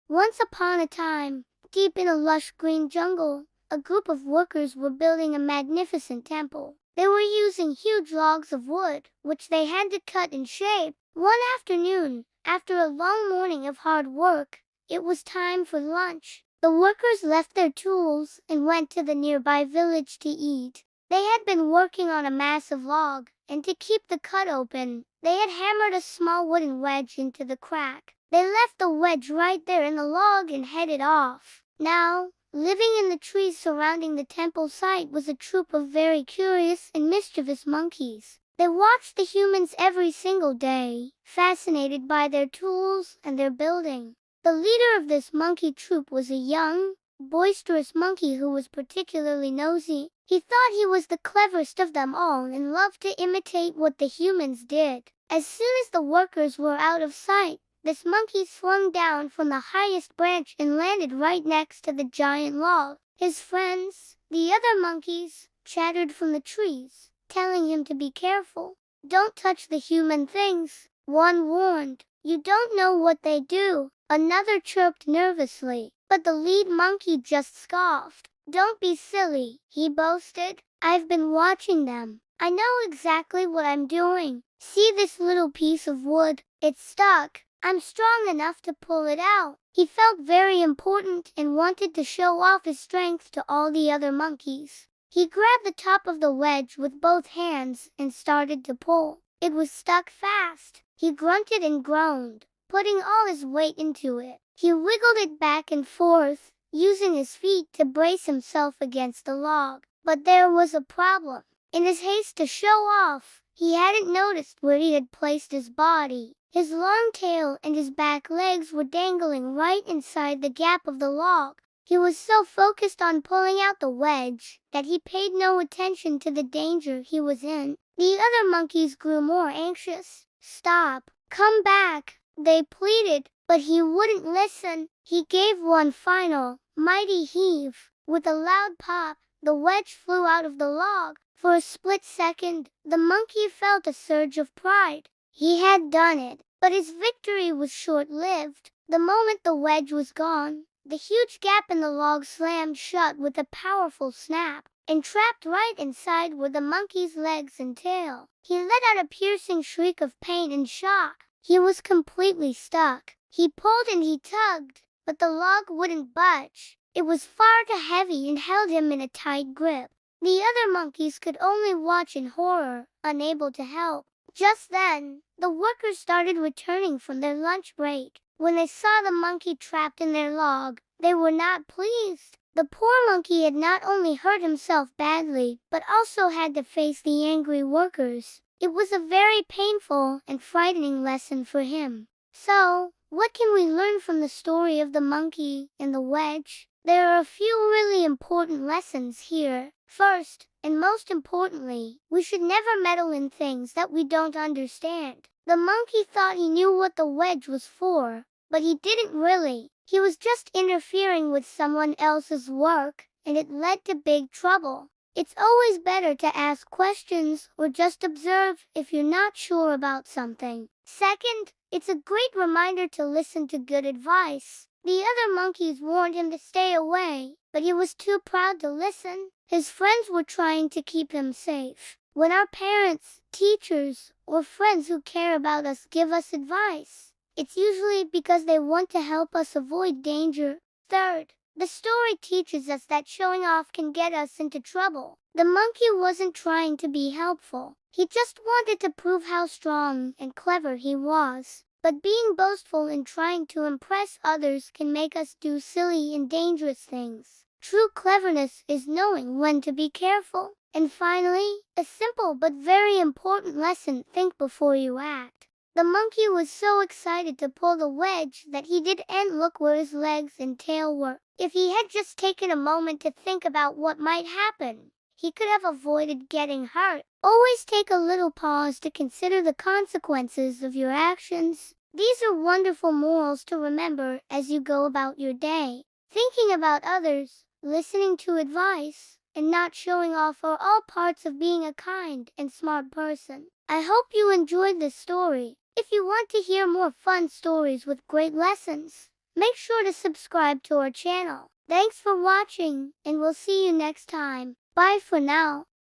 Once upon a time, deep in a lush green jungle, a group of workers were building a magnificent temple. They were using huge logs of wood, which they had to cut and shape. One afternoon, after a long morning of hard work, it was time for lunch. The workers left their tools and went to the nearby village to eat. They had been working on a massive log, and to keep the cut open, they had hammered a small wooden wedge into the crack. They left the wedge right there in the log and headed off. Now, living in the trees surrounding the temple site was a troop of very curious and mischievous monkeys. They watched the humans every single day, fascinated by their tools and their building. The leader of this monkey troop was a young, boisterous monkey who was particularly nosy. He thought he was the cleverest of them all and loved to imitate what the humans did. As soon as the workers were out of sight, this monkey swung down from the highest branch and landed right next to the giant log. His friends, the other monkeys, chattered from the trees, telling him to be careful. "Don't touch the human things," one warned. "You don't know what they do," another chirped nervously. But the lead monkey just scoffed. "Don't be silly," he boasted. "I've been watching them. I know exactly what I'm doing. See this little piece of wood? It's stuck. I'm strong enough to pull it out." He felt very important and wanted to show off his strength to all the other monkeys. He grabbed the top of the wedge with both hands and started to pull. It was stuck fast. He grunted and groaned, putting all his weight into it. He wiggled it back and forth, using his feet to brace himself against the log. But there was a problem. In his haste to show off, he hadn't noticed where he had placed his body. His long tail and his back legs were dangling right inside the gap of the log. He was so focused on pulling out the wedge that he paid no attention to the danger he was in. The other monkeys grew more anxious. "Stop! Come back!" they pleaded, but he wouldn't listen. He gave one final, mighty heave. With a loud pop, the wedge flew out of the log. For a split second, the monkey felt a surge of pride. He had done it, but his victory was short-lived. The moment the wedge was gone, the huge gap in the log slammed shut with a powerful snap, and trapped right inside were the monkey's legs and tail. He let out a piercing shriek of pain and shock. He was completely stuck. He pulled and he tugged, but the log wouldn't budge. It was far too heavy and held him in a tight grip. The other monkeys could only watch in horror, unable to help. Just then, the workers started returning from their lunch break. When they saw the monkey trapped in their log, they were not pleased. The poor monkey had not only hurt himself badly, but also had to face the angry workers. It was a very painful and frightening lesson for him. So, what can we learn from the story of the monkey and the wedge? There are a few really important lessons here. First, and most importantly, we should never meddle in things that we don't understand. The monkey thought he knew what the wedge was for, but he didn't really. He was just interfering with someone else's work, and it led to big trouble. It's always better to ask questions or just observe if you're not sure about something. Second, it's a great reminder to listen to good advice. The other monkeys warned him to stay away, but he was too proud to listen. His friends were trying to keep him safe. When our parents, teachers, or friends who care about us give us advice, it's usually because they want to help us avoid danger. Third, the story teaches us that showing off can get us into trouble. The monkey wasn't trying to be helpful. He just wanted to prove how strong and clever he was. But being boastful and trying to impress others can make us do silly and dangerous things. True cleverness is knowing when to be careful. And finally, a simple but very important lesson: think before you act. The monkey was so excited to pull the wedge that he didn't look where his legs and tail were. If he had just taken a moment to think about what might happen, he could have avoided getting hurt. Always take a little pause to consider the consequences of your actions. These are wonderful morals to remember as you go about your day. Thinking about others, listening to advice, and not showing off are all parts of being a kind and smart person. I hope you enjoyed this story. If you want to hear more fun stories with great lessons, Make sure to subscribe to our channel. Thanks for watching, and we'll see you next time. Bye for now.